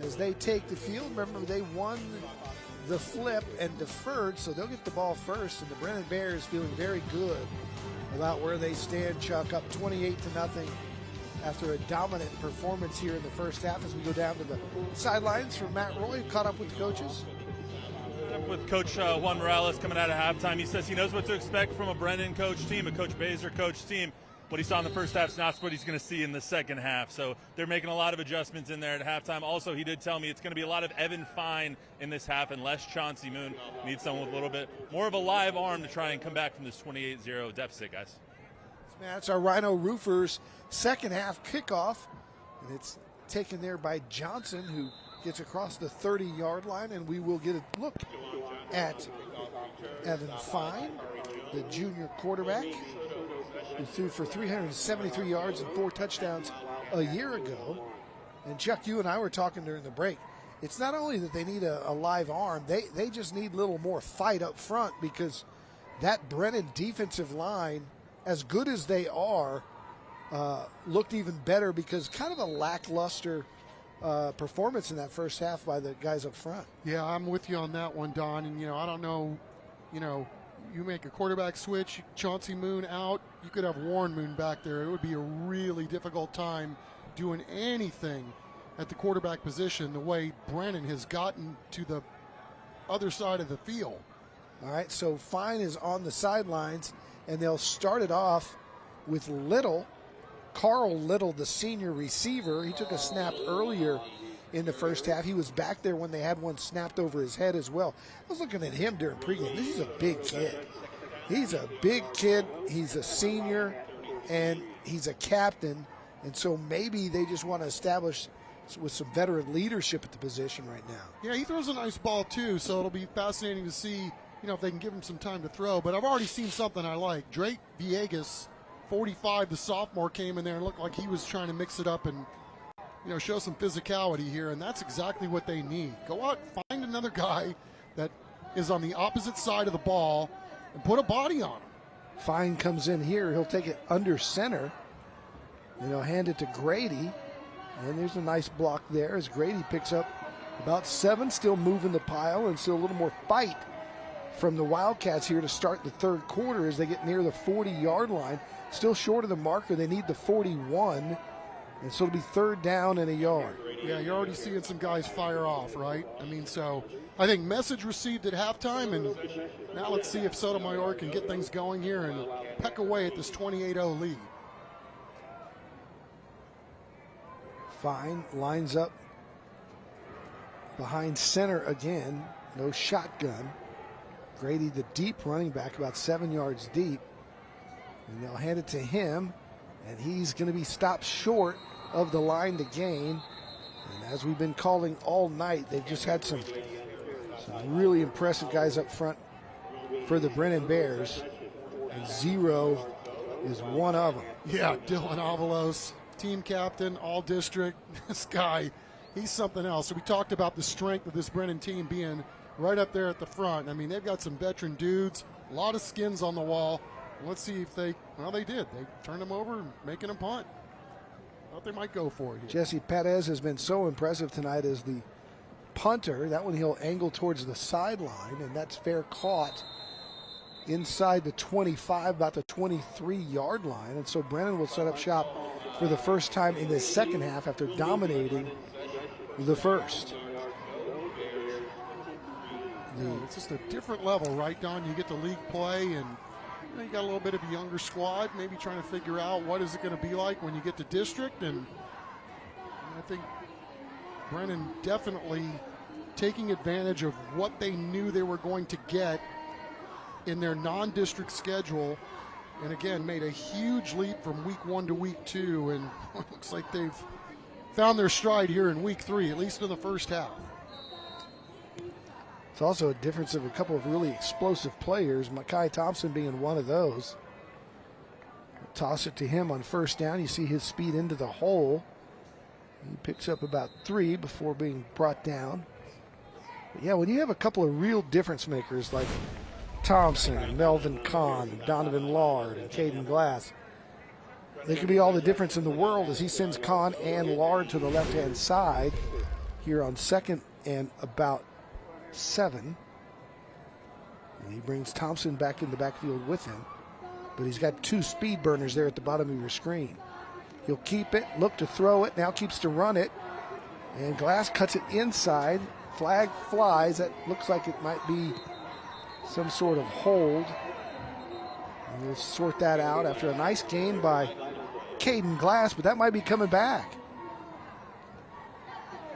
as they take the field. Remember, they won the flip and deferred, so they'll get the ball first. And the Brennan Bears feeling very good about where they stand, Chuck, up 28-0 after a dominant performance here in the first half. As we go down to the sidelines from Matt Roy, caught up with the coaches. With Coach Juan Morales coming out of halftime, he says he knows what to expect from a Brennan coach team, a Coach Baser coach team. What he saw in the first half is not what he's going to see in the second half. So they're making a lot of adjustments in there at halftime. Also, he did tell me it's going to be a lot of Evan Fine in this half and less Chauncey Moon. Needs someone with a little bit more of a live arm to try and come back from this 28-0 deficit, guys. That's our Rhino Roofers second half kickoff. And it's taken there by Johnson, who gets across the 30-yard line. And we will get a look at Evan Fine, the junior quarterback, who threw for 373 yards and 4 touchdowns a year ago. And Chuck, you and I were talking during the break. It's not only that they need a live arm, they just need a little more fight up front, because that Brennan defensive line, as good as they are, looked even better because kind of a lackluster performance in that first half by the guys up front. Yeah, I'm with you on that one, Don. And, I don't know, you make a quarterback switch, Chauncey Moon out, you could have Warren Moon back there. It would be a really difficult time doing anything at the quarterback position the way Brennan has gotten to the other side of the field. All right, so Fine is on the sidelines, and they'll start it off with Little. Carl Little, the senior receiver. He took a snap earlier in the first half. He was back there when they had one snapped over his head as well. I was looking at him during pregame. This is a big kid. He's a big kid. He's a senior, and he's a captain. And so maybe they just want to establish with some veteran leadership at the position right now. Yeah, he throws a nice ball too, so it'll be fascinating to see, if they can give him some time to throw. But I've already seen something I like. Drake Villegas, 45, the sophomore, came in there and looked like he was trying to mix it up and show some physicality here, and that's exactly what they need. Go out, find another guy that is on the opposite side of the ball and put a body on him. Fine comes in here. He'll take it under center, and he'll hand it to Grady. And there's a nice block there as Grady picks up about 7, still moving the pile, and still a little more fight from the Wildcats here to start the third quarter as they get near the 40-yard line. Still short of the marker. They need the 41. And so it'll be third down and a yard. Yeah, you're already seeing some guys fire off, right? So I think message received at halftime, and now let's see if Sotomayor can get things going here and peck away at this 28-0 lead. Fine lines up behind center again. No shotgun. Grady, the deep running back, about 7 yards deep. And they'll hand it to him. And he's going to be stopped short of the line to gain. And as we've been calling all night, they've just had some really impressive guys up front for the Brennan Bears. And Zero is one of them. Yeah, Dylan Avalos, team captain, all district. This guy, he's something else. So we talked about the strength of this Brennan team being right up there at the front. They've got some veteran dudes, a lot of skins on the wall. Let's see if they did. They turned him over and making him punt. Thought they might go for it here. Jesse Perez has been so impressive tonight as the punter. That one he'll angle towards the sideline, and that's fair caught inside the 25, about the 23-yard line. And so Brennan will set up shop for the first time in the second half after dominating the first. It's just a different level, right, Don? You get the league play, and you got a little bit of a younger squad, maybe trying to figure out what is it going to be like when you get to district. And I think Brennan definitely taking advantage of what they knew they were going to get in their non-district schedule. And again, made a huge leap from week 1 to week 2. And it looks like they've found their stride here in week 3, at least in the first half. It's also a difference of a couple of really explosive players, Makai Thompson being one of those. Toss it to him on first down. You see his speed into the hole. He picks up about 3 before being brought down. But yeah, when you have a couple of real difference makers like Thompson and Melvin Kahn and Donovan Lard and Caden Glass, they could be all the difference in the world as he sends Kahn and Lard to the left-hand side. here on 2nd and about 7. And he brings Thompson back in the backfield with him. But he's got 2 speed burners there at the bottom of your screen. He'll keep it, look to throw it, now keeps to run it. And Glass cuts it inside. Flag flies. That looks like it might be some sort of hold. And we'll sort that out after a nice gain by Caden Glass, but that might be coming back.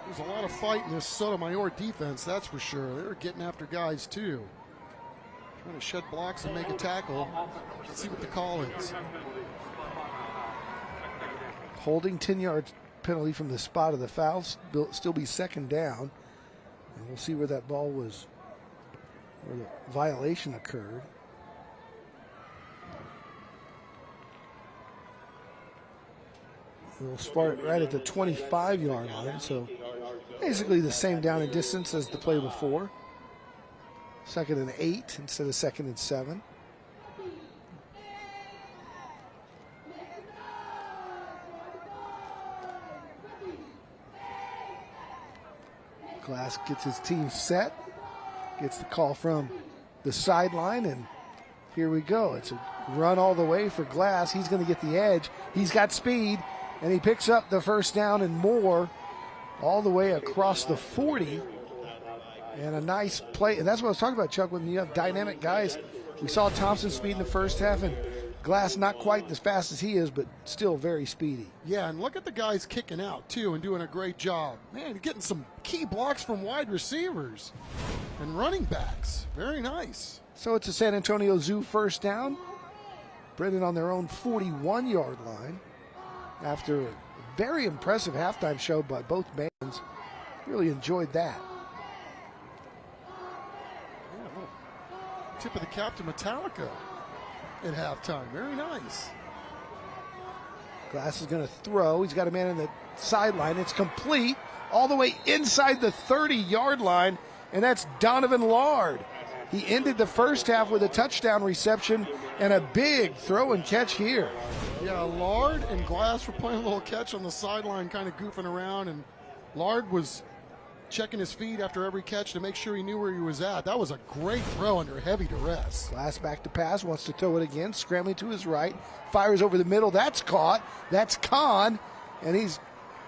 There's a lot of fight in this Sotomayor defense, that's for sure. They're getting after guys too. Trying to shed blocks and make a tackle. Let's see what the call is. Holding, 10-yard penalty from the spot of the foul. Still be 2nd down. And we'll see where that ball was, where the violation occurred. We'll start right at the 25-yard line. So basically the same down and distance as the play before. 2nd and 8 instead of 2nd and 7. Glass gets his team set, gets the call from the sideline, and here we go. It's a run all the way for Glass. He's going to get the edge. He's got speed, and he picks up the first down and more all the way across the 40. And a nice play. And that's what I was talking about, Chuck, when you have dynamic guys. We saw Thompson speed in the first half, and Glass not quite as fast as he is, but still very speedy. Yeah, and look at the guys kicking out, too, and doing a great job. Man, getting some key blocks from wide receivers and running backs. Very nice. So it's a San Antonio Zoo first down. Brennan on their own 41-yard line after a very impressive halftime show by both bands. Really enjoyed that. Tip of the cap to Metallica at halftime. Very nice. Glass is going to throw. He's got a man in the sideline. It's complete all the way inside the 30-yard line, and that's Donovan Lard. He ended the first half with a touchdown reception and a big throw and catch here. Yeah, Lard and Glass were playing a little catch on the sideline, kind of goofing around, and Lard was checking his feet after every catch to make sure he knew where he was at. That was a great throw under heavy duress. Glass back to pass, wants to throw it again, scrambling to his right, fires over the middle. That's caught. That's Kahn, and he's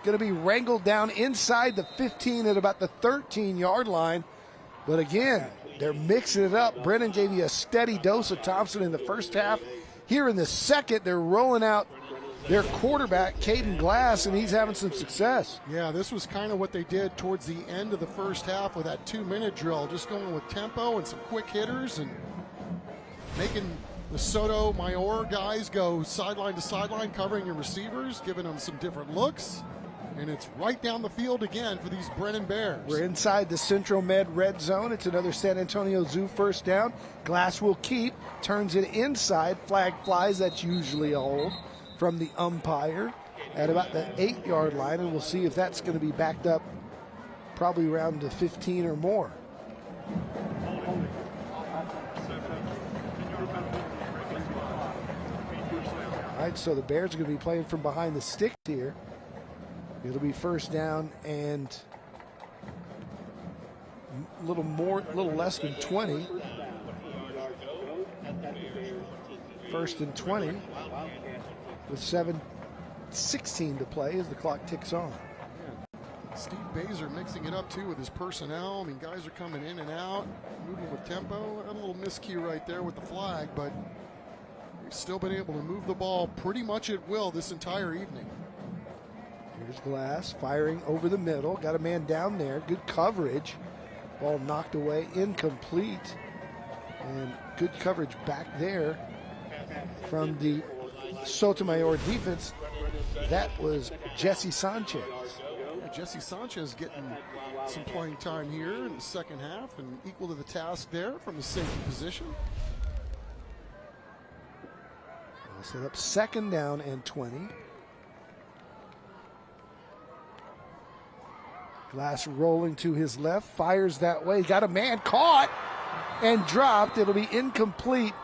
going to be wrangled down inside the 15 at about the 13-yard line. But again, they're mixing it up. Brennan gave you a steady dose of Thompson in the first half. Here in the second, they're rolling out their quarterback, Caden Glass, and he's having some success. Yeah, this was kind of what they did towards the end of the first half with that 2-minute drill, just going with tempo and some quick hitters and making the Sotomayor guys go sideline to sideline, covering your receivers, giving them some different looks. And it's right down the field again for these Brennan Bears. We're inside the Central Med red zone. It's another San Antonio Zoo first down. Glass will keep, turns it inside. Flag flies. That's usually a hold from the umpire at about the 8-yard line, and we'll see if that's going to be backed up probably around the 15 or more. All right, so the Bears are going to be playing from behind the sticks here. It'll be first down and a little less than 20. First and 20 with 7:16 to play as the clock ticks on. Yeah. Steve Baser mixing it up too with his personnel. I mean, guys are coming in and out, moving with tempo. A little miscue right there with the flag, but they've still been able to move the ball pretty much at will this entire evening. Here's Glass firing over the middle. Got a man down there. Good coverage. Ball knocked away, incomplete. And good coverage back there from the Sotomayor defense. That was Jesse Sanchez. Yeah, Jesse Sanchez getting some playing time here in the second half and equal to the task there from the safety position. We'll set up second down and 20. Glass rolling to his left, fires that way. Got a man caught and dropped. It'll be incomplete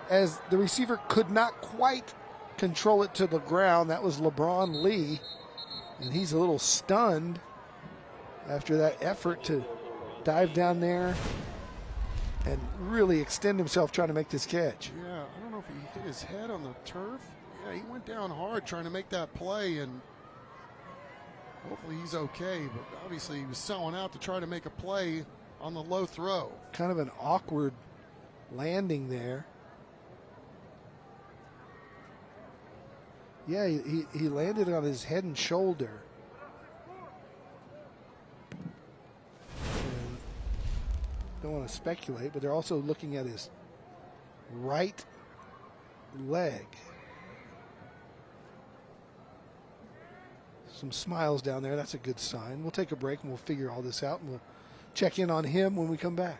as the receiver could not quite control it to the ground. That was LeBron Lee, and he's a little stunned. after that effort to dive down there and really extend himself trying to make this catch. Yeah, I don't know if he hit his head on the turf. Yeah, he went down hard trying to make that play, and hopefully he's okay, but obviously he was selling out to try to make a play on the low throw. Kind of an awkward landing there. Yeah, he landed on his head and shoulder. And don't want to speculate, but they're also looking at his right leg. Some smiles down there. That's a good sign. We'll take a break and we'll figure all this out, and we'll check in on him when we come back.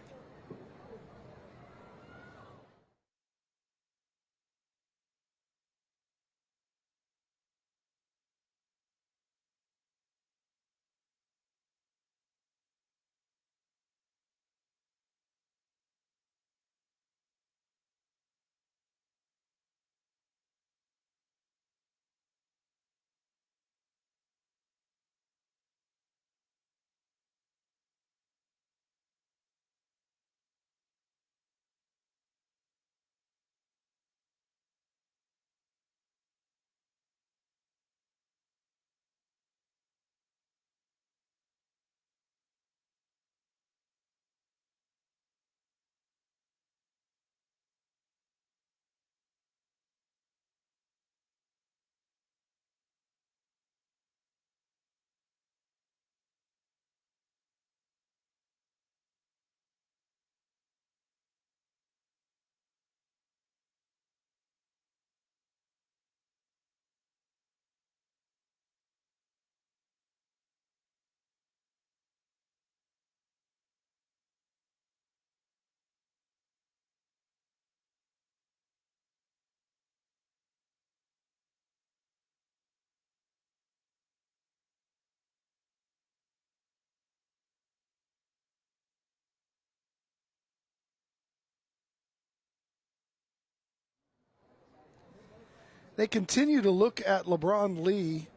They continue to look at LeBron Lee,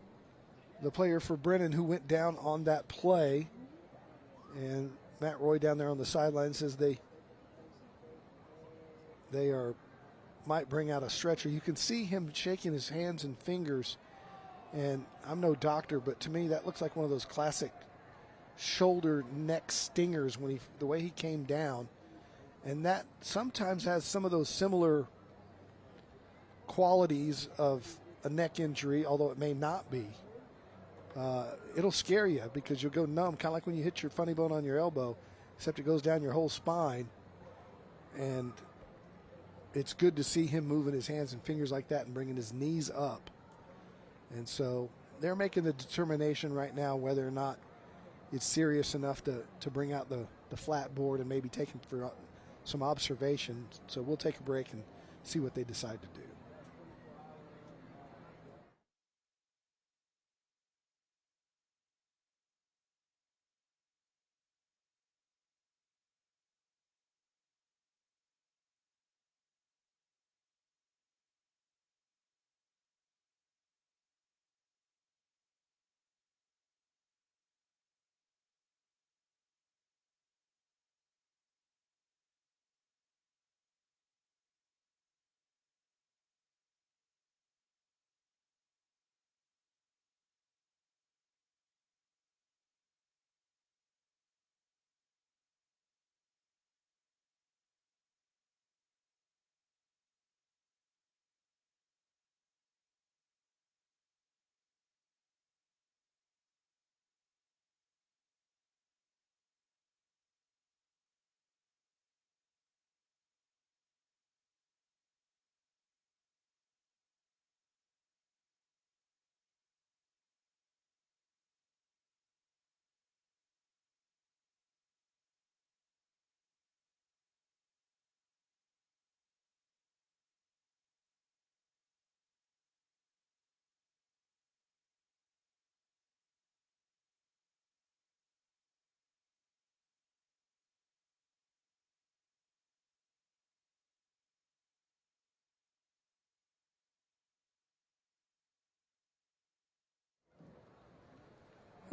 the player for Brennan, who went down on that play. And Matt Roy down there on the sideline says they might bring out a stretcher. You can see him shaking his hands and fingers. And I'm no doctor, but to me that looks like one of those classic shoulder neck stingers when the way he came down. And that sometimes has some of those similar qualities of a neck injury, although it may not be. It'll scare you because you'll go numb, kind of like when you hit your funny bone on your elbow, except it goes down your whole spine. And it's good to see him moving his hands and fingers like that and bringing his knees up. And so they're making the determination right now whether or not it's serious enough to bring out the flat board and maybe take him for some observation. So we'll take a break and see what they decide to do.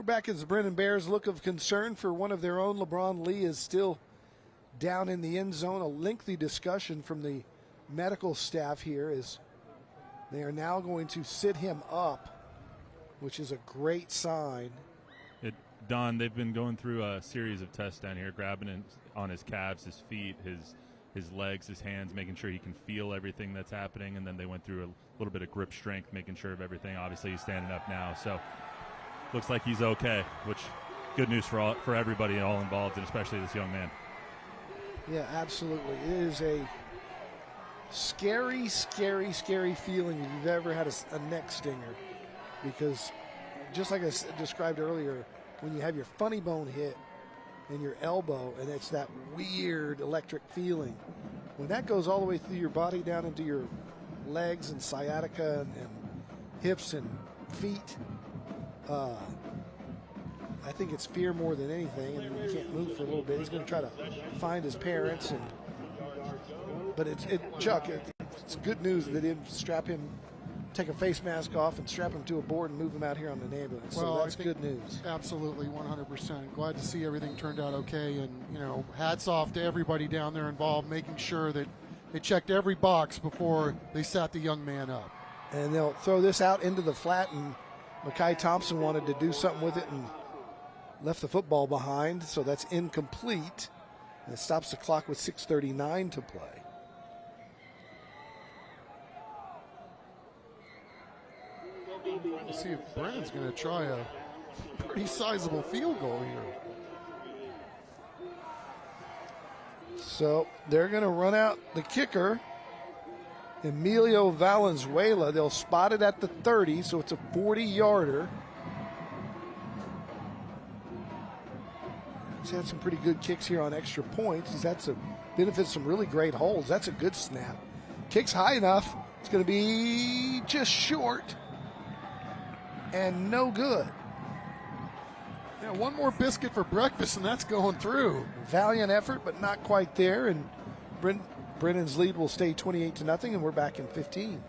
We're back as the Brennan Bears look of concern for one of their own. LeBron Lee is still down in the end zone. A lengthy discussion from the medical staff here is they are now going to sit him up, which is a great sign. Don, they've been going through a series of tests down here, grabbing him on his calves, his feet, his legs, his hands, making sure he can feel everything that's happening. And then they went through a little bit of grip strength, making sure of everything. Obviously, he's standing up now, so looks like he's okay, which good news for everybody all involved, and especially this young man. Yeah, absolutely. It is a scary, scary, scary feeling if you've ever had a neck stinger, because just like I described earlier, when you have your funny bone hit in your elbow and it's that weird electric feeling, when that goes all the way through your body down into your legs and sciatica and hips and feet, I think it's fear more than anything, and he can't move for a little bit. He's going to try to find his parents, but Chuck, it's good news that they didn't strap him, take a face mask off and strap him to a board and move him out here on the ambulance. Well, so that's good news. Absolutely, 100%. Glad to see everything turned out okay, and hats off to everybody down there involved, making sure that they checked every box before they sat the young man up. And they'll throw this out into the flat, and Mekhi Thompson wanted to do something with it and left the football behind, so that's incomplete. And it stops the clock with 6:39 to play. Let's see if Brennan's going to try a pretty sizable field goal here. So they're going to run out the kicker, Emilio Valenzuela. They'll spot it at the 30, so it's a 40-yarder. He's had some pretty good kicks here on extra points. He's had some benefits, some really great holds. That's a good snap. Kicks high enough. It's going to be just short and no good. Yeah, one more biscuit for breakfast, and that's going through. Valiant effort, but not quite there. And Brennan's lead will stay 28-0, and we're back in 15.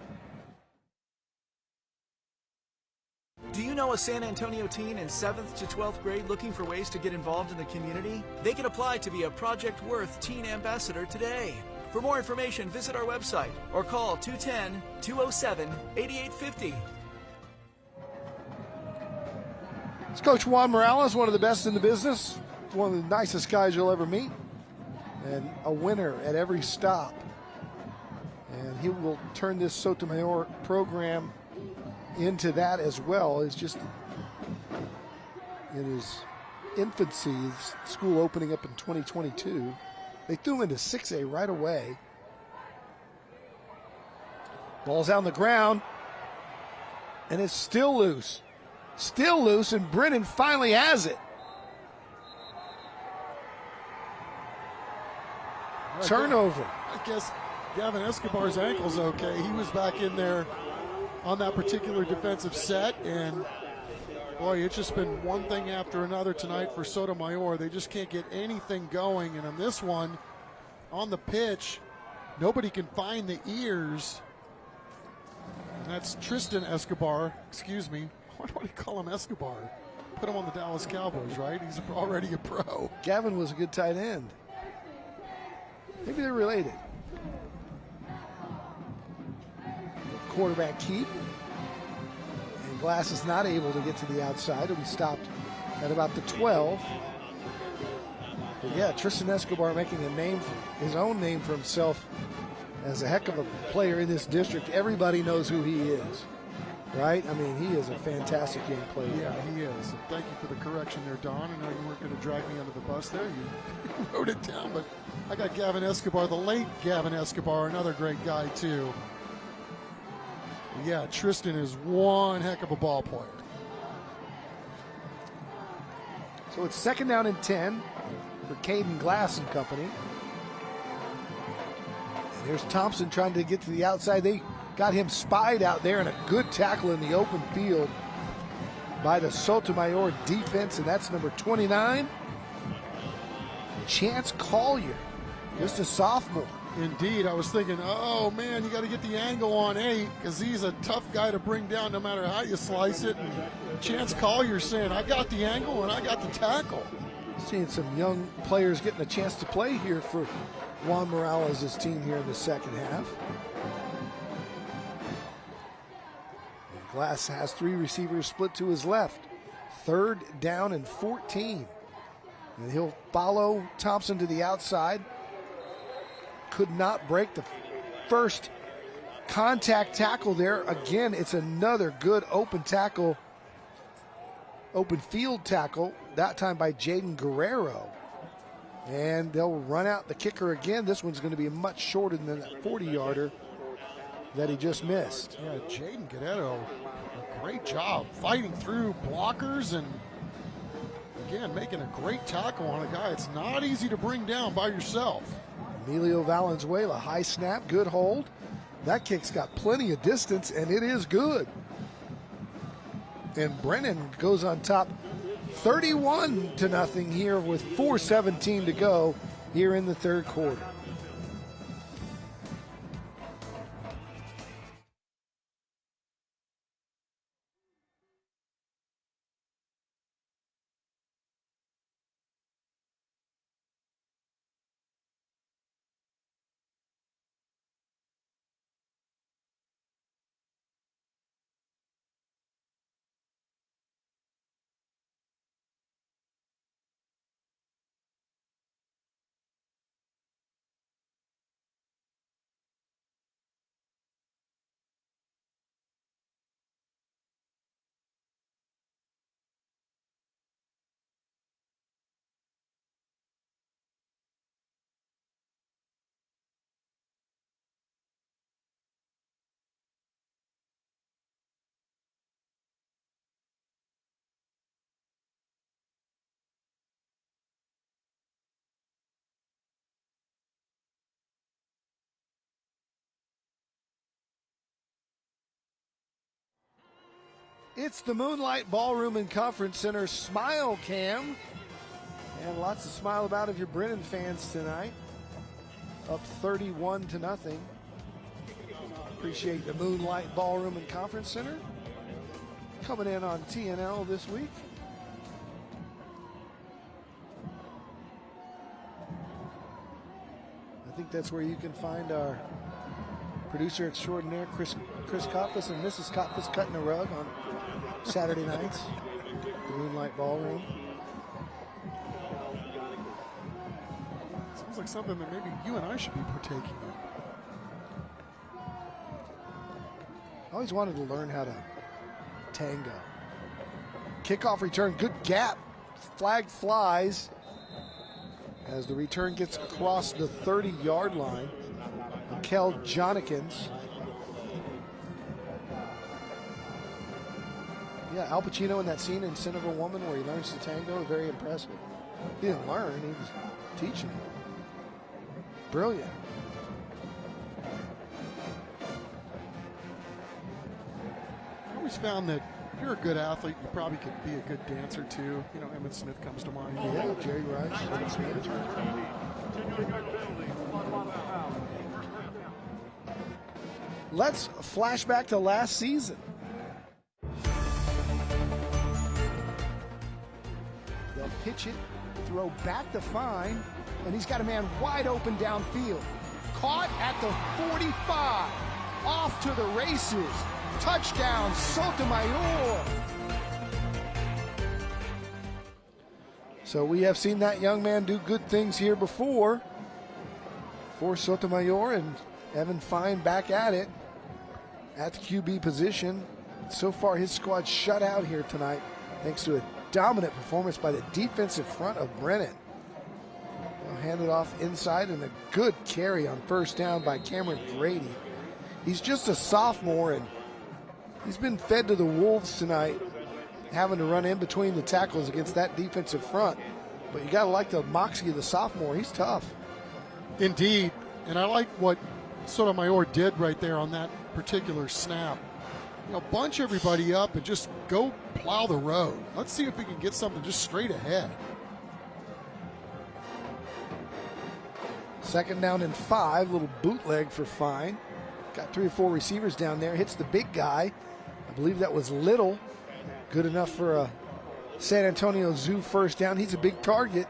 Do you know a San Antonio teen in 7th to 12th grade looking for ways to get involved in the community? They can apply to be a Project Worth Teen Ambassador today. For more information, visit our website or call 210-207-8850. It's Coach Juan Morales, one of the best in the business, one of the nicest guys you'll ever meet, and a winner at every stop. And he will turn this Sotomayor program into that as well. It's just in his infancy, his school opening up in 2022. They threw him into 6A right away. Ball's on the ground, and it's still loose. Still loose, and Brennan finally has it. Turnover. I guess Gavin Escobar's ankle's okay. He was back in there on that particular defensive set, and boy, it's just been one thing after another tonight for Sotomayor. They just can't get anything going, and on this one, on the pitch, nobody can find the ears. And that's Tristan Escobar, excuse me. Why do I call him Escobar? Put him on the Dallas Cowboys, right? He's already a pro. Gavin was a good tight end. Maybe they're related. Quarterback keep. And Glass is not able to get to the outside. He'll be stopped at about the 12. But yeah, Tristan Escobar making a name, his own name for himself as a heck of a player in this district. Everybody knows who he is, right? I mean, he is a fantastic young player. Yeah, he is. And thank you for the correction there, Don. I know you weren't going to drag me under the bus there. You wrote it down, but I got Gavin Escobar, the late Gavin Escobar, another great guy, too. Yeah, Tristan is one heck of a ball player. So it's 2nd down and 10 for Caden Glass and company. And here's Thompson trying to get to the outside. They got him spied out there, and a good tackle in the open field by the Sotomayor defense, and that's number 29, Chance Collier, just a sophomore. Indeed, I was thinking, oh man, you got to get the angle on 8 because he's a tough guy to bring down no matter how you slice it. And Chance Collier's saying, I got the angle and I got the tackle. Seeing some young players getting a chance to play here for Juan Morales' team here in the second half. And Glass has 3 receivers split to his left. 3rd down and 14. And he'll follow Thompson to the outside. Could not break the first contact tackle there. Again, it's another good open tackle, open field tackle, that time by Jaden Guerrero. And they'll run out the kicker again. This one's going to be much shorter than that 40-yarder that he just missed. Yeah, Jaden Guerrero, a great job fighting through blockers and, again, making a great tackle on a guy it's not easy to bring down by yourself. Emilio Valenzuela, high snap, good hold. That kick's got plenty of distance, and it is good. And Brennan goes on top 31-0 here with 4:17 to go here in the third quarter. It's the Moonlight Ballroom and Conference Center Smile Cam. And lots to smile about if you're Brennan fans tonight. Up 31-0. Appreciate the Moonlight Ballroom and Conference Center coming in on TNL this week. I think that's where you can find our producer extraordinaire, Chris Kopfus and Mrs. Kopfus cutting a rug on Saturday nights, the Moonlight Ballroom. Sounds like something that maybe you and I should be partaking in. I always wanted to learn how to tango. Kickoff return, good gap. Flag flies as the return gets across the 30-yard line. Kel Jonikins. Yeah, Al Pacino in that scene in Sin of a Woman where he learns to tango, very impressive. He didn't learn, he was teaching it. Brilliant. I always found that if you're a good athlete, you probably could be a good dancer too. You know, Emmitt Smith comes to mind. Yeah, Jerry Rice, Emmitt Smith. Let's flash back to last season. They'll pitch it, throw back to Fine, and he's got a man wide open downfield. Caught at the 45, off to the races. Touchdown, Sotomayor. So we have seen that young man do good things here before. For Sotomayor, and Evan Fine back at it at the QB position. So far his squad shut out here tonight thanks to a dominant performance by the defensive front of Brennan. They'll hand it off inside, and a good carry on first down by Cameron Grady. He's just a sophomore, and he's been fed to the wolves tonight, having to run in between the tackles against that defensive front. But you got to like the moxie of the sophomore. He's tough. Indeed, and I like what Sotomayor did right there on that particular snap. You know, bunch everybody up and just go plow the road. Let's see if we can get something just straight ahead. 2nd down and 5, little bootleg for Fine. Got 3 or 4 receivers down there, hits the big guy. I believe that was Little. Good enough for a San Antonio Zoo first down. He's a big target,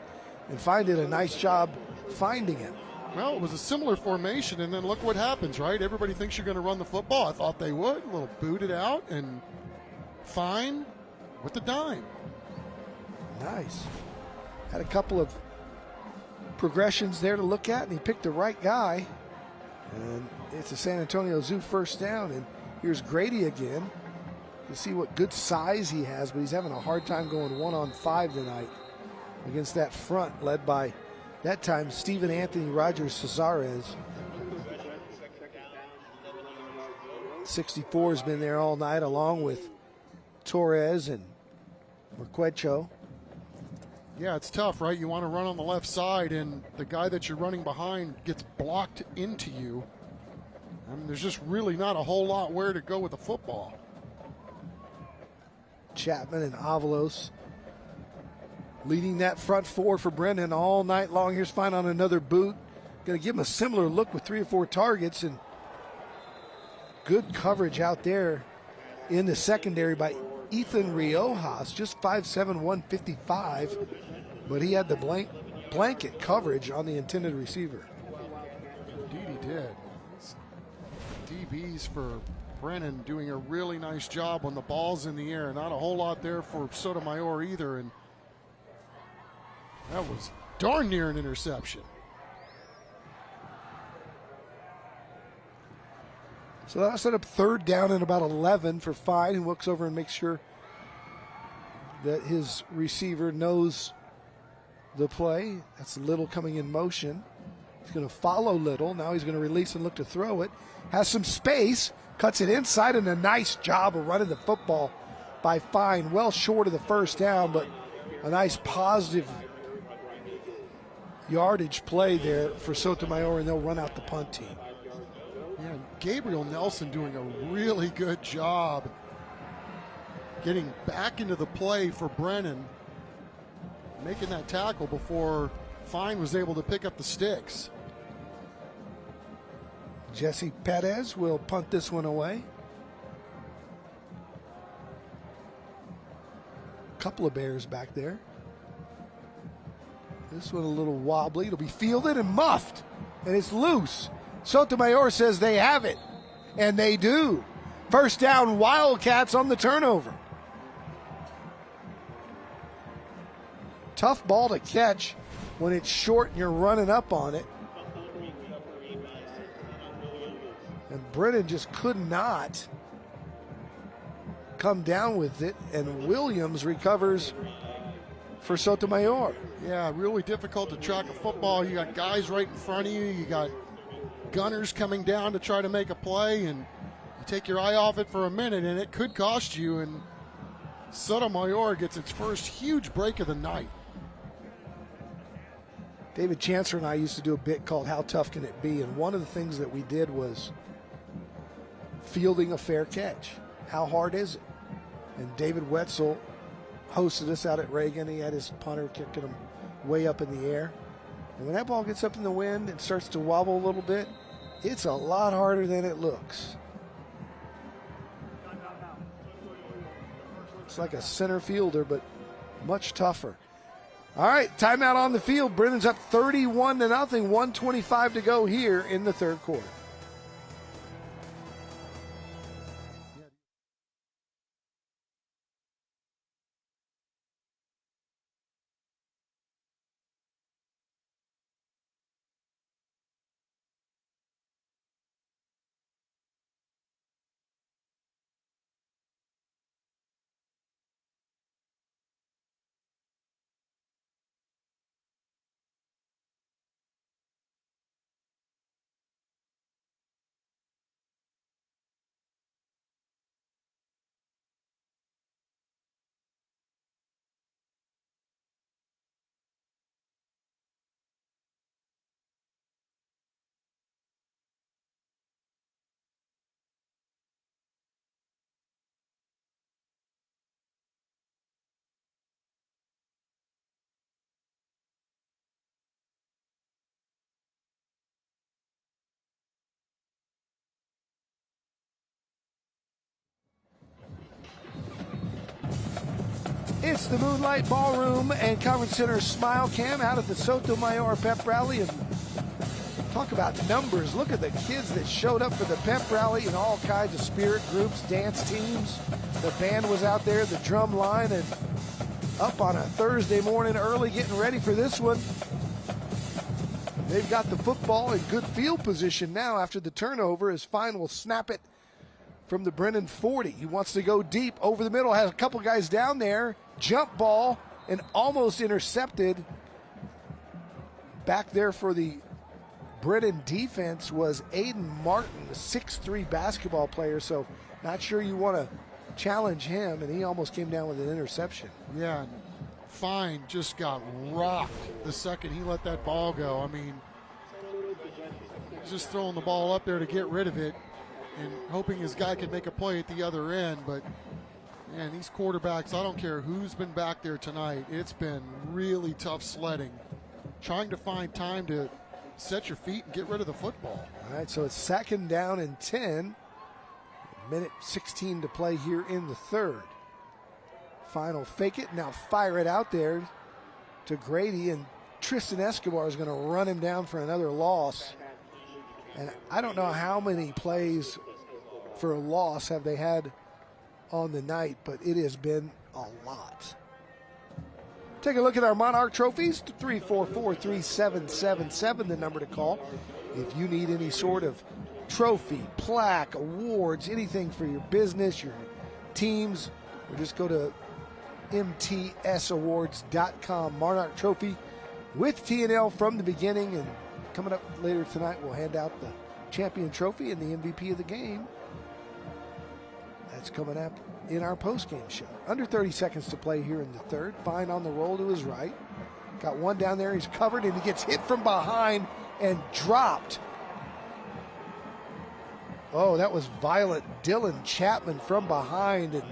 and Fine did a nice job finding him. Well, it was a similar formation, and then look what happens, right? Everybody thinks you're going to run the football. I thought they would. A little booted out, and Fine with the dime. Nice. Had a couple of progressions there to look at, and he picked the right guy. And it's a San Antonio Zoo first down, and here's Grady again. You see what good size he has, but he's having a hard time going 1-on-5 tonight against that front led by, that time, Stephen Anthony Rogers Cesares. 64 has been there all night, along with Torres and Marquecho. Yeah, it's tough, right? You want to run on the left side, and the guy that you're running behind gets blocked into you. I mean, there's just really not a whole lot where to go with the football. Chapman and Avalos leading that front four for Brennan all night long. Here's Fine on another boot. Going to give him a similar look with 3 or 4 targets, and good coverage out there in the secondary by Ethan Riojas, just 5'7", 155, but he had the blanket coverage on the intended receiver. Indeed he did. DBs for Brennan doing a really nice job when the ball's in the air. Not a whole lot there for Sotomayor either, and that was darn near an interception. So that'll set up third down and about 11 for Fine, who looks over and makes sure that his receiver knows the play. That's Little coming in motion. He's going to follow Little. Now he's going to release and look to throw it. Has some space, cuts it inside, and a nice job of running the football by Fine. Well short of the first down, but a nice positive yardage play there for Sotomayor, and they'll run out the punt team. Yeah, Gabriel Nelson doing a really good job getting back into the play for Brennan, making that tackle before Fine was able to pick up the sticks. Jesse Perez will punt this one away. Couple of Bears back there. This one a little wobbly. It'll be fielded and muffed, and it's loose. Sotomayor says they have it, and they do. First down, Wildcats on the turnover. Tough ball to catch when it's short and you're running up on it. And Brennan just could not come down with it, and Williams recovers for Sotomayor. Yeah, really difficult to track a football. You got guys right in front of you. You got gunners coming down to try to make a play, and you take your eye off it for a minute, and it could cost you. And Sotomayor gets its first huge break of the night. David Chancellor and I used to do a bit called How Tough Can It Be? And one of the things that we did was fielding a fair catch. How hard is it? And David Wetzel hosted us out at Reagan. He had his punter kicking him way up in the air. And when that ball gets up in the wind and starts to wobble a little bit, it's a lot harder than it looks. It's like a center fielder, but much tougher. All right, timeout on the field. Brennan's up 31-0, 1:25 to go here in the third quarter. It's the Moonlight Ballroom and Conference Center Smile Cam out at the Sotomayor Pep Rally. And talk about numbers. Look at the kids that showed up for the pep rally in all kinds of spirit groups, dance teams. The band was out there, the drum line, and up on a Thursday morning early getting ready for this one. They've got the football in good field position now after the turnover, as Fine will snap it from the Brennan 40. He wants to go deep over the middle, has a couple guys down there, jump ball, and almost intercepted. Back there for the Brennan defense was Aiden Martin, the 6'3" basketball player, so not sure you want to challenge him, and he almost came down with an interception. Yeah, Fine just got rocked the second he let that ball go. I mean, he's just throwing the ball up there to get rid of it and hoping his guy can make a play at the other end. But, man, these quarterbacks, I don't care who's been back there tonight, it's been really tough sledding, trying to find time to set your feet and get rid of the football. All right, so it's 2nd down and 10. Minute 16 to play here in the third. Final fake it, now fire it out there to Grady, and Tristan Escobar is going to run him down for another loss. And I don't know how many plays for a loss have they had on the night, but it has been a lot. Take a look at our Monarch trophies, 344-3777, the number to call. If you need any sort of trophy, plaque, awards, anything for your business, your teams, or just go to mtsawards.com. Monarch Trophy with T&L from the beginning, and coming up later tonight we'll hand out the champion trophy and the MVP of the game. That's coming up in our post-game show. Under 30 seconds to play here in the third. Fine on the roll to his right. Got one down there, he's covered, and he gets hit from behind and dropped. Oh, that was violent. Dylan Chapman from behind, and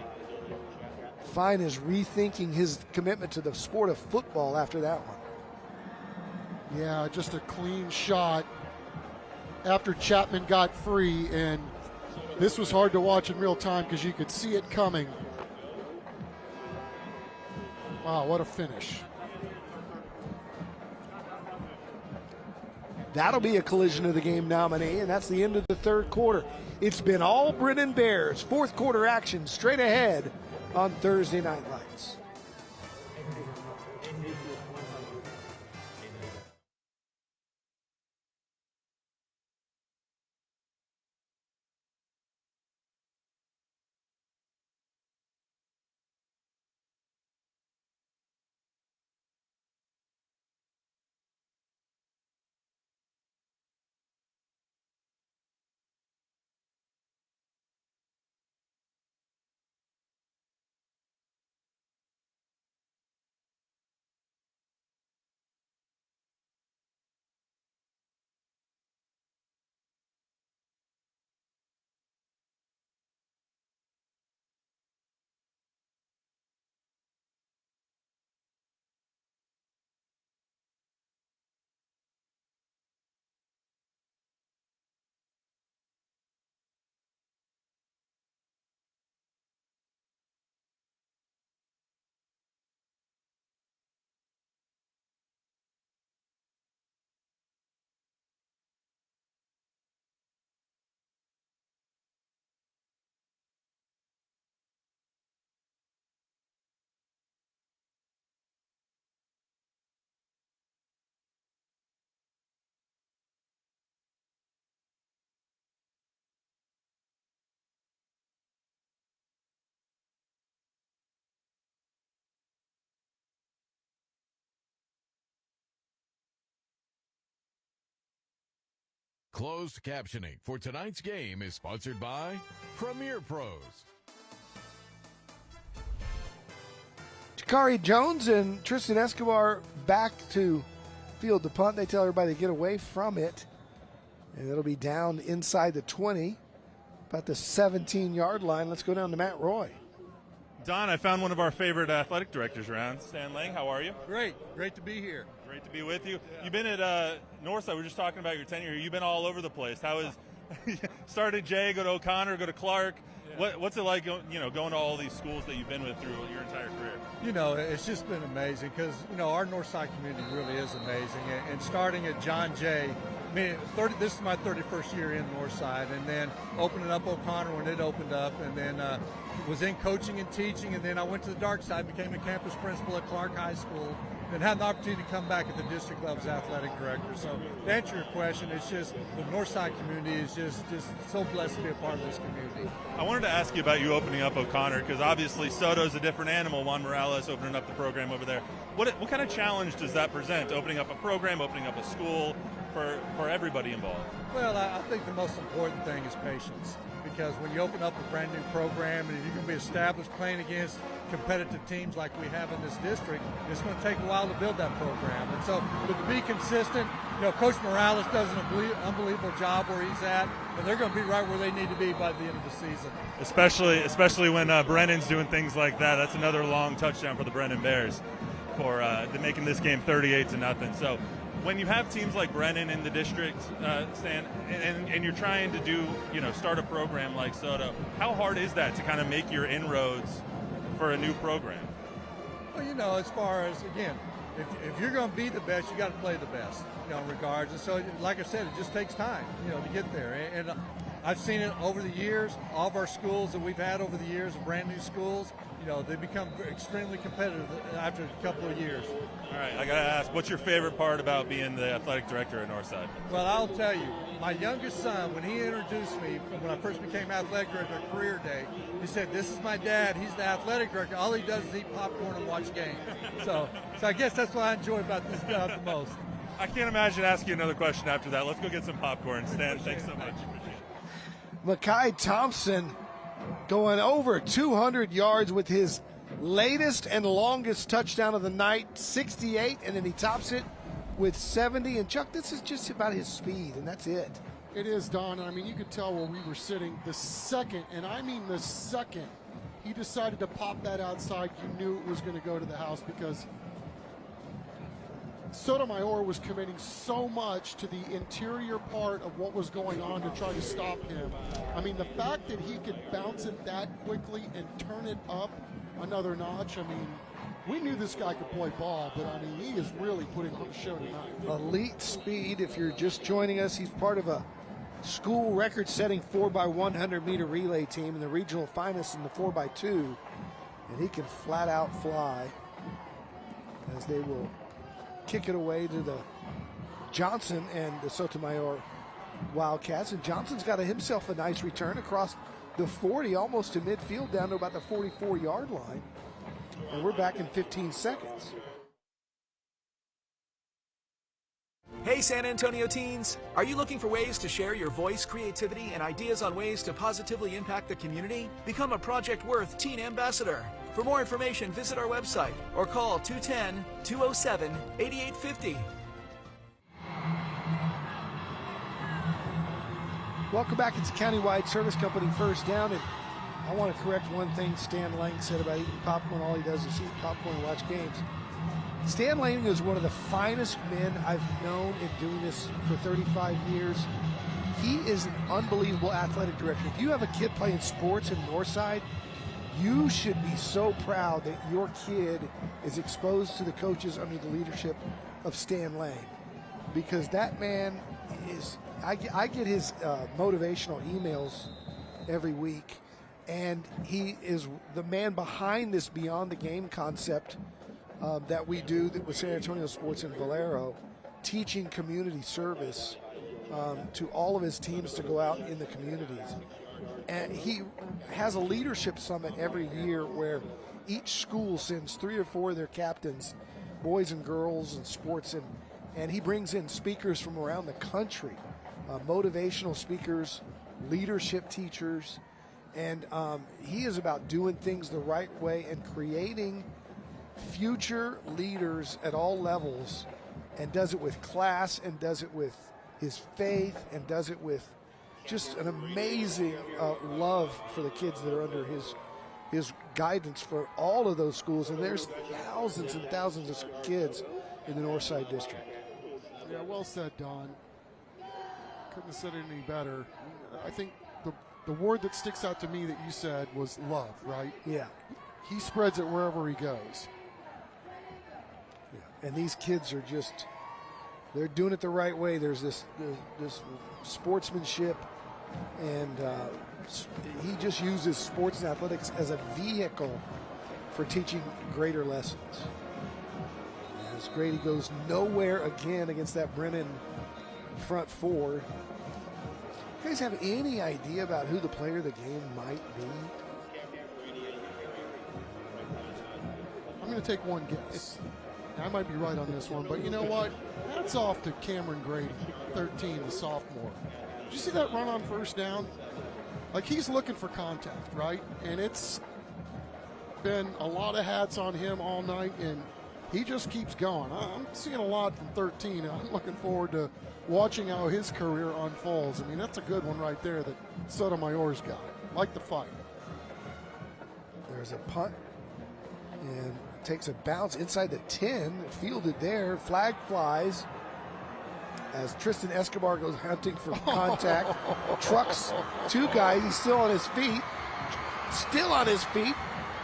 Fine is rethinking his commitment to the sport of football after that one. Yeah, just a clean shot after Chapman got free, and this was hard to watch in real time because you could see it coming. Wow, what a finish. That'll be a collision of the game nominee, and that's the end of the third quarter. It's been all Brennan Bears. Fourth quarter action straight ahead on Thursday Night Lights. Closed captioning for tonight's game is sponsored by Premier Pros. Jakari Jones and Tristan Escobar back to field the punt. They tell everybody to get away from it. And it'll be down inside the 20, about the 17-yard line. Let's go down to Matt Roy. Don, I found one of our favorite athletic directors around. Stan Lang, how are you? Great to be here. Great to be with you. Yeah. You've been at Northside. We were just talking about your tenure. You've been all over the place. How is started Jay, go to O'Connor, go to Clark. What's it like, going to all these schools that you've been with through your entire career? It's just been amazing because, our Northside community really is amazing. And starting at John Jay, this is my 31st year in Northside, and then opening up O'Connor when it opened up, and then was in coaching and teaching, and then I went to the dark side, became a campus principal at Clark High School, and had an opportunity to come back at the district level as athletic director. So to answer your question, it's just the Northside community is just so blessed to be a part of this community. I wanted to ask you about you opening up O'Connor, because obviously Soto's a different animal. Juan Morales opening up the program over there. What kind of challenge does that present, opening up a program, opening up a school for everybody involved? Well, I think the most important thing is patience, because when you open up a brand new program and you're going to be established playing against competitive teams like we have in this district, it's going to take a while to build that program. And so, but to be consistent, Coach Morales does an unbelievable job where he's at, and they're going to be right where they need to be by the end of the season. Especially when Brennan's doing things like that. That's another long touchdown for the Brennan Bears for making this game 38-0. So when you have teams like Brennan in the district, Stan, and you're trying to start a program like Soto, how hard is that to kind of make your inroads for a new program? Well, as far as, again, if you're going to be the best, you got to play the best, in regards. And so, like I said, it just takes time, to get there. And I've seen it over the years. All of our schools that we've had over the years, brand new schools, they become extremely competitive after a couple of years. All right, I got to ask, what's your favorite part about being the athletic director at Northside? Well, I'll tell you, my youngest son, when he introduced me, when I first became athletic director at Career Day, he said, "This is my dad. He's the athletic director. All he does is eat popcorn and watch games." So I guess that's what I enjoy about this job the most. I can't imagine asking you another question after that. Let's go get some popcorn. Stan, thanks so much. Makai Thompson going over 200 yards with his latest and longest touchdown of the night, 68, and then he tops it with 70. And Chuck, this is just about his speed, and that's it. It is, Don. I mean, you could tell where we were sitting the second, and I mean the second, he decided to pop that outside, you knew it was going to go to the house, because Sotomayor was committing so much to the interior part of what was going on to try to stop him. I mean, the fact that he could bounce it that quickly and turn it up another notch, I mean, we knew this guy could play ball, but I mean, he is really putting on a show tonight. Elite speed. If you're just joining us, he's part of a school record-setting 4x100 meter relay team and the regional finest in the 4x2, and he can flat out fly as they will kick it away to the Johnson and the Sotomayor Wildcats. And Johnson's got himself a nice return across the 40, almost to midfield, down to about the 44-yard line. And we're back in 15 seconds. Hey San Antonio teens! Are you looking for ways to share your voice, creativity, and ideas on ways to positively impact the community? Become a Project Worth Teen Ambassador. For more information, visit our website or call 210-207-8850. Welcome back. It's a countywide service company First Down, and I want to correct one thing Stan Lang said about eating popcorn. All he does is eat popcorn and watch games. Stan Lang is one of the finest men I've known in doing this for 35 years. He is an unbelievable athletic director. If you have a kid playing sports in Northside, you should be so proud that your kid is exposed to the coaches under the leadership of Stan Lang, because that man is, I get his motivational emails every week, and he is the man behind this Beyond the Game concept that we do with San Antonio Sports and Valero, teaching community service to all of his teams to go out in the communities. And he has a leadership summit every year where each school sends 3 or 4 of their captains, boys and girls in sports, and he brings in speakers from around the country, motivational speakers, leadership teachers, and he is about doing things the right way and creating future leaders at all levels, and does it with class, and does it with his faith, and does it with just an amazing love for the kids that are under his guidance for all of those schools. And there's thousands and thousands of kids in the Northside District. Yeah, well said, Don. Couldn't have said it any better. I think the word that sticks out to me that you said was love, right? Yeah. He spreads it wherever he goes. Yeah. And these kids are just, they're doing it the right way. There's this sportsmanship, and he just uses sports and athletics as a vehicle for teaching greater lessons. As Grady goes nowhere again against that Brennan front four. You guys have any idea about who the player of the game might be? I'm going to take one guess. I might be right on this one, but you know what? Hats off to Cameron Grady, 13, the sophomore. Did you see that run on first down? Like, he's looking for contact, right? And it's been a lot of hats on him all night, and he just keeps going. I'm seeing a lot from 13. I'm looking forward to watching how his career unfolds. I mean, that's a good one right there that Sotomayor's got. Like the fight. There's a punt, and takes a bounce inside the 10, fielded there, flag flies as Tristan Escobar goes hunting for contact, trucks two guys, he's still on his feet,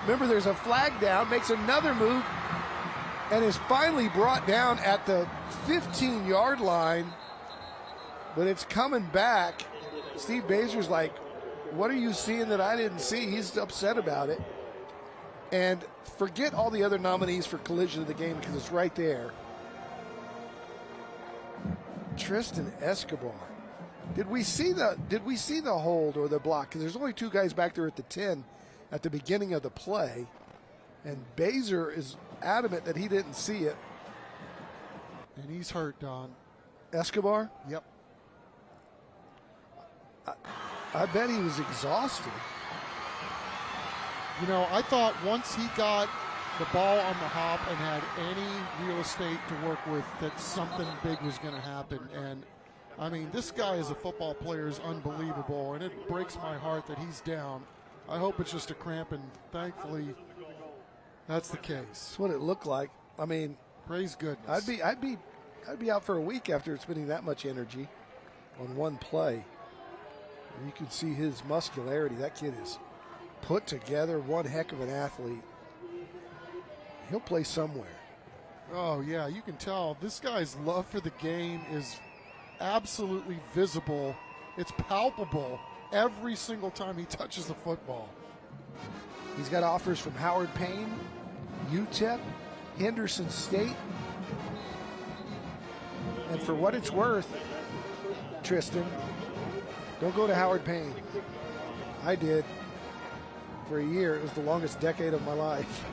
remember there's a flag down, makes another move, and is finally brought down at the 15-yard line, but it's coming back. Steve Bazer's like, what are you seeing that I didn't see? He's upset about it. And forget all the other nominees for collision of the game because it's right there. Tristan Escobar. Did we see the hold or the block? Because there's only two guys back there at the 10 at the beginning of the play. And Bazer is adamant that he didn't see it. And he's hurt, Don. Escobar? Yep. I bet he was exhausted. You know, I thought once he got the ball on the hop and had any real estate to work with, that something big was going to happen. And, I mean, this guy as a football player is unbelievable, and it breaks my heart that he's down. I hope it's just a cramp, and thankfully that's the case. That's what it looked like. I mean, praise goodness. I'd be out for a week after spending that much energy on one play. And you can see his muscularity. That kid is put together, one heck of an athlete. He'll play somewhere. Oh, yeah, you can tell this guy's love for the game is absolutely visible. It's palpable every single time he touches the football. He's got offers from Howard Payne, UTEP, Henderson State. And for what it's worth, Tristan, don't go to Howard Payne. I did. For a year, it was the longest decade of my life.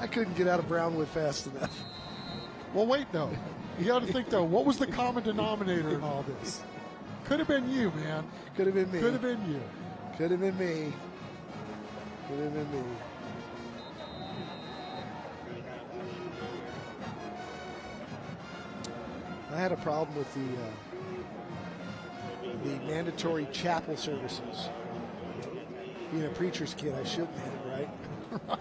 I couldn't get out of Brownwood fast enough. Well, wait, though. You got to think, though, what was the common denominator in all this? Could have been you, man. Could have been me. Could have been you. Could have been me. Could have been me. I had a problem with the mandatory chapel services. Being a preacher's kid, I shouldn't have, right? Right.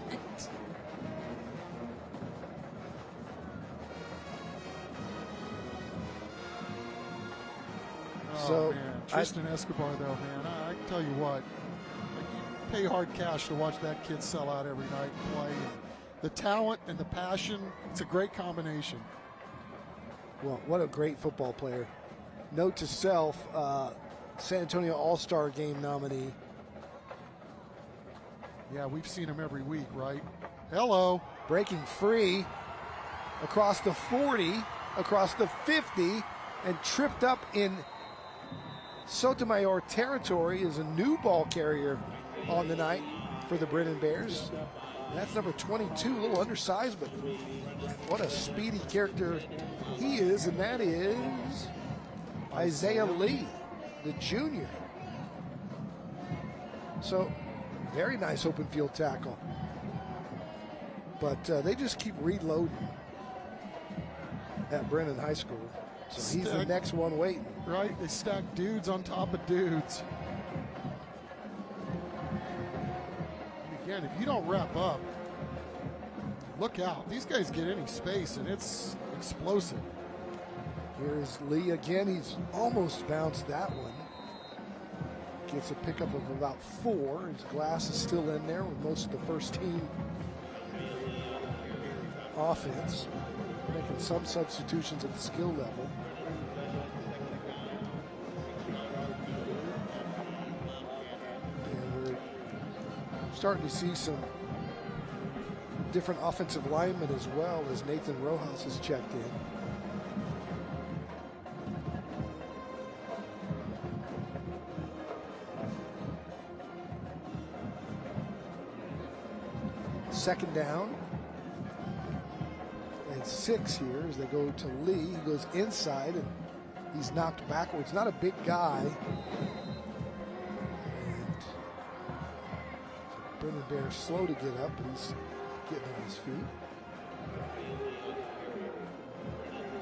So, man. Tristan Escobar, though, man, I can tell you what, you pay hard cash to watch that kid sell out every night and play. And the talent and the passion, it's a great combination. Well, what a great football player. Note to self, San Antonio All-Star Game nominee. Yeah, we've seen him every week, right? Hello. Breaking free across the 40, across the 50, and tripped up in Sotomayor territory is a new ball carrier on the night for the Brennan Bears. That's number 22, a little undersized, but what a speedy character he is, and that is Isaiah Lee, the junior. So, very nice open field tackle. But they just keep reloading at Brennan High School. So he's the next one waiting. Right, they stack dudes on top of dudes. And again, if you don't wrap up, look out. These guys get any space, and it's explosive. Here's Lee again. He's almost bounced that one. Gets a pickup of about 4. His glass is still in there with most of the first team offense. Making some substitutions at the skill level. And we're starting to see some different offensive linemen as well, as Nathan Rojas has checked in. Second down and 6 here as they go to Lee. He goes inside and he's knocked backwards. Not a big guy. And Brennan Bear slow to get up, but he's getting on his feet.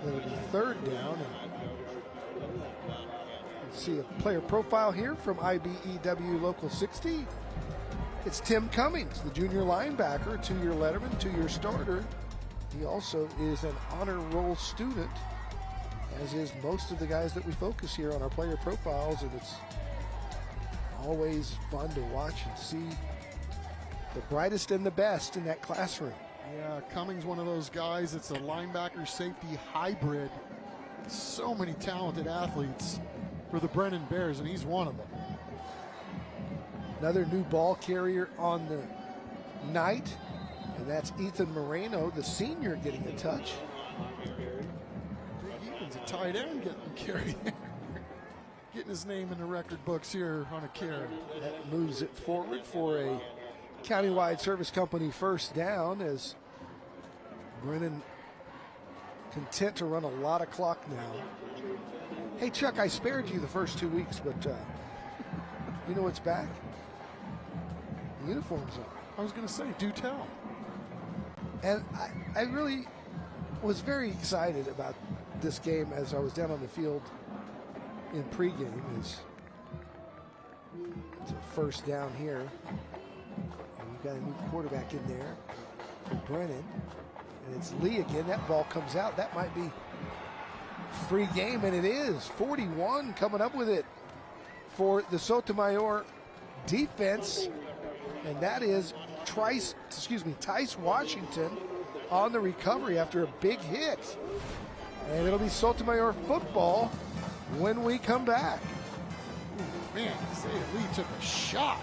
It'll be third down. And see a player profile here from IBEW Local 60. It's Tim Cummings, the junior linebacker, 2-year letterman, 2-year starter. He also is an honor roll student, as is most of the guys that we focus here on our player profiles, and it's always fun to watch and see the brightest and the best in that classroom. Yeah, Cummings, one of those guys. It's a linebacker safety hybrid. So many talented athletes for the Brennan Bears, and he's one of them. Another new ball carrier on the night, and that's Ethan Moreno, the senior, getting a touch. Big Ethan's a tight end getting a carry there. Getting his name in the record books here on a carry. That moves it forward for a countywide service company first down, as Brennan content to run a lot of clock now. Hey, Chuck, I spared you the first 2 weeks, but you know what's back? The uniforms on. I was going to say, do tell. And I really was very excited about this game as I was down on the field in pregame. It's a first down here. And we've got a new quarterback in there for Brennan. And it's Lee again. That ball comes out. That might be free game, and it is. 41 coming up with it for the Sotomayor defense. And that is Tice Washington on the recovery after a big hit. And it'll be Sotomayor football when we come back. Ooh, man, Lee took a shot.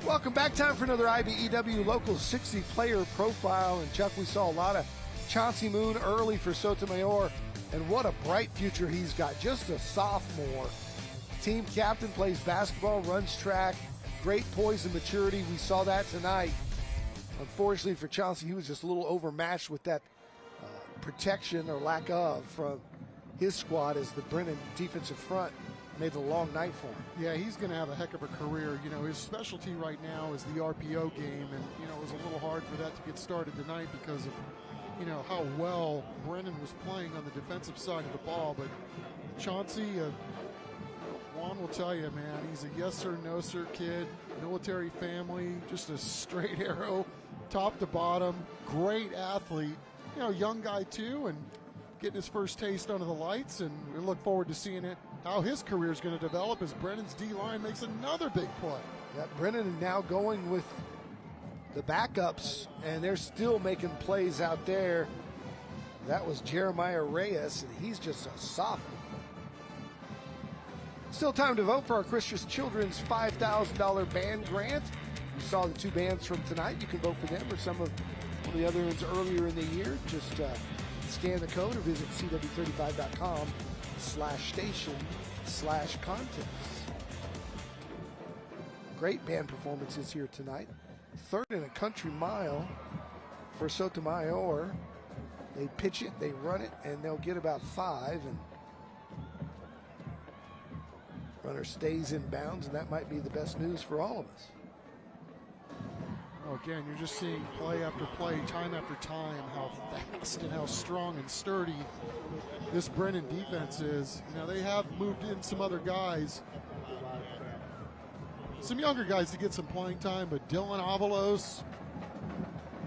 Welcome back. Time for another IBEW Local 60 player profile. And Chuck, we saw a lot of Chauncey Moon early for Sotomayor, and what a bright future he's got. Just a sophomore. Team captain, plays basketball, runs track, great poise and maturity. We saw that tonight. Unfortunately for Chauncey, he was just a little overmatched with that protection or lack of from his squad as the Brennan defensive front made it a long night for him. Yeah, he's going to have a heck of a career. You know, his specialty right now is the RPO game, and, you know, it was a little hard for that to get started tonight because of, you know, how well Brennan was playing on the defensive side of the ball. But Chauncey, Juan will tell you, man, he's a yes sir, no sir kid, military family, just a straight arrow, top to bottom, great athlete, you know, young guy too, and getting his first taste under the lights, and we look forward to seeing it, how his career is going to develop as Brennan's D-line makes another big play. Yeah, Brennan now going with the backups, and they're still making plays out there. That was Jeremiah Reyes, and he's just a sophomore. Still time to vote for our Christian Children's $5,000 band grant. You saw the two bands from tonight. You can vote for them or some of the other ones earlier in the year. Just scan the code or visit cw35.com/station/contests. Great band performances here tonight. Third in a country mile for Sotomayor. They pitch it, they run it, and they'll get about 5. And runner stays in bounds, and that might be the best news for all of us. Oh, again, you're just seeing play after play, time after time, how fast and how strong and sturdy this Brennan defense is. You know, they have moved in some other guys, some younger guys to get some playing time, but Dylan Avalos,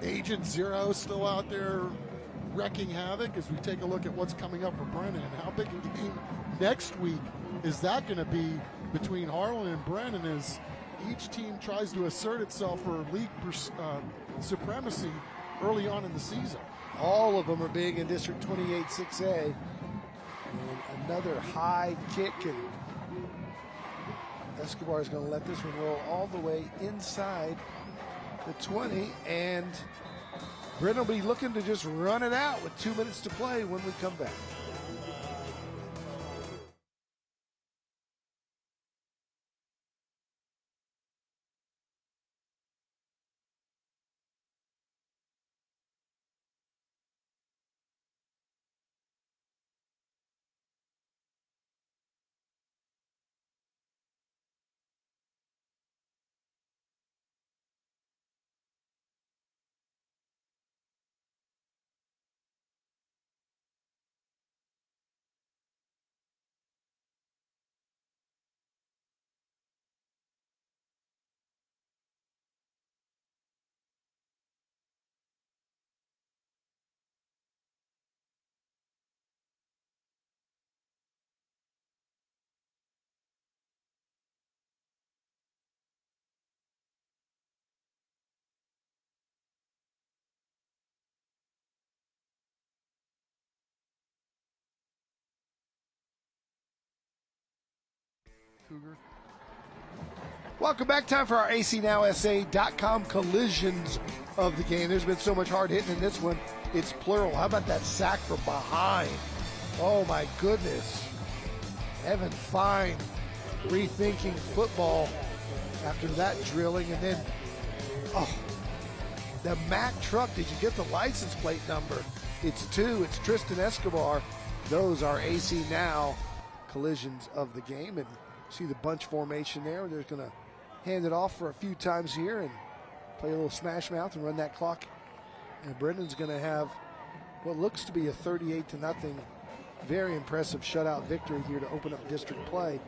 Agent Zero, still out there wrecking havoc as we take a look at what's coming up for Brennan. How big a game next week is that going to be between Harlan and Brennan as each team tries to assert itself for league supremacy early on in the season? All of them are big in District 28 6A. And another high kick, and Escobar is going to let this one roll all the way inside the 20, and Brennan will be looking to just run it out with 2 minutes to play when we come back. Cougar. Welcome back. Time for our ACNowSA.com collisions of the game. There's been so much hard hitting in this one. It's plural. How about that sack from behind? Oh, my goodness. Evan Fine rethinking football after that drilling. And then, the Mack truck. Did you get the license plate number? It's 2. It's Tristan Escobar. Those are AC Now collisions of the game. And see the bunch formation there. They're going to hand it off for a few times here and play a little smash mouth and run that clock. And Brennan's going to have what looks to be a 38-0, very impressive shutout victory here to open up district play.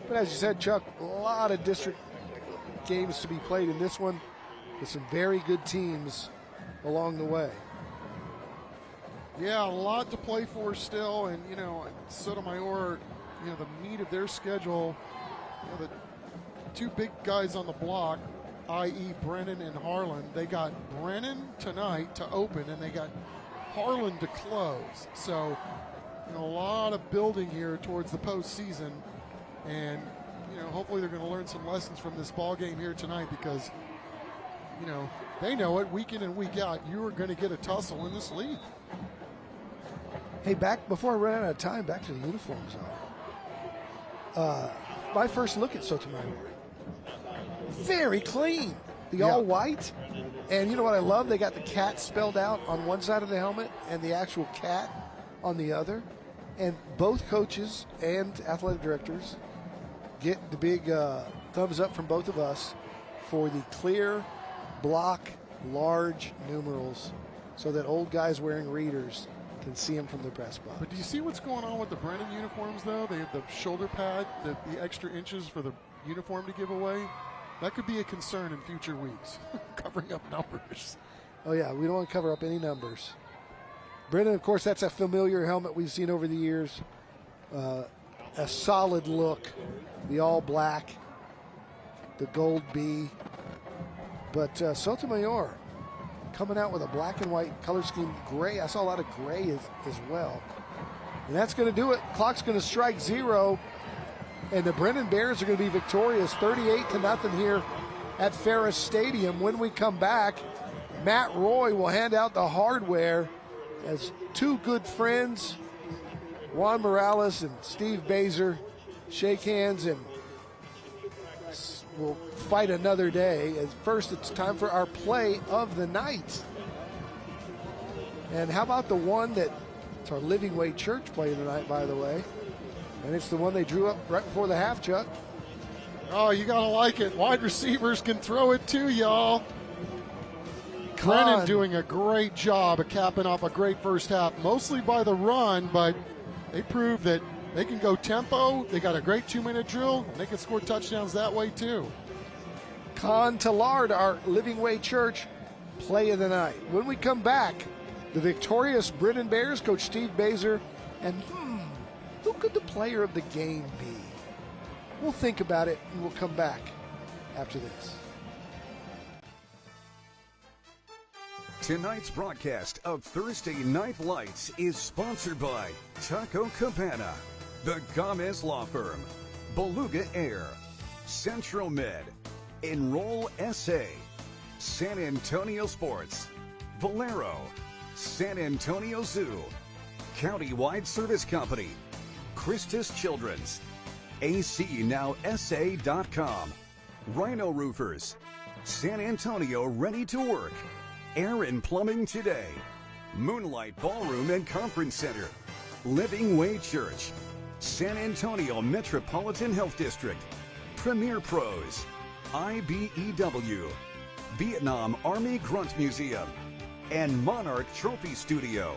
But as you said, Chuck, a lot of district games to be played in this one with some very good teams along the way. Yeah, a lot to play for still, and, you know, Sotomayor, you know, the meat of their schedule, you know, the two big guys on the block, i.e. Brennan and Harlan. They got Brennan tonight to open, and they got Harlan to close. So, you know, a lot of building here towards the postseason, and, you know, hopefully they're going to learn some lessons from this ball game here tonight because, you know, they know it week in and week out. You are going to get a tussle in this league. Hey, back before I run out of time, back to the uniforms. My first look at Sotomayor, very clean. The all white, and you know what I love? They got the cat spelled out on one side of the helmet and the actual cat on the other. And both coaches and athletic directors get the big thumbs up from both of us for the clear block large numerals so that old guys wearing readers can see them from the press box. But do you see what's going on with the Brennan uniforms, though? They have the shoulder pad, the extra inches for the uniform to give away. That could be a concern in future weeks, covering up numbers. Oh, yeah, we don't want to cover up any numbers. Brennan, of course, that's a familiar helmet we've seen over the years. A solid look, the all black, the gold B. But Sotomayor coming out with a black and white color scheme, gray. I saw a lot of gray as well. And that's going to do it. Clock's going to strike 0. And the Brennan Bears are going to be victorious 38-0 here at Ferris Stadium. When we come back, Matt Roy will hand out the hardware as two good friends, Juan Morales and Steve Baser, shake hands and we'll fight another day. As first, it's time for our play of the night. And how about the one that it's our Living Way Church play of the night, by the way. And it's the one they drew up right before the half, Chuck. Oh, you got to like it. Wide receivers can throw it too, y'all. Brennan doing a great job of capping off a great first half, mostly by the run, but they proved that they can go tempo. They got a great 2-minute drill, and they can score touchdowns that way too. Con Tallard, our Living Way Church play of the night. When we come back, the victorious Brennan Bears, Coach Steve Baser, and who could the player of the game be? We'll think about it, and we'll come back after this. Tonight's broadcast of Thursday Night Lights is sponsored by Taco Cabana, the Gomez Law Firm, Beluga Air, Central Med, Enroll SA, San Antonio Sports, Valero, San Antonio Zoo, Countywide Service Company, Christus Children's, ACNowSA.com, Rhino Roofers, San Antonio Ready to Work, Aaron Plumbing Today, Moonlight Ballroom and Conference Center, Living Way Church, San Antonio Metropolitan Health District, Premier Pros, IBEW, Vietnam Army Grunt Museum, and Monarch Trophy Studio.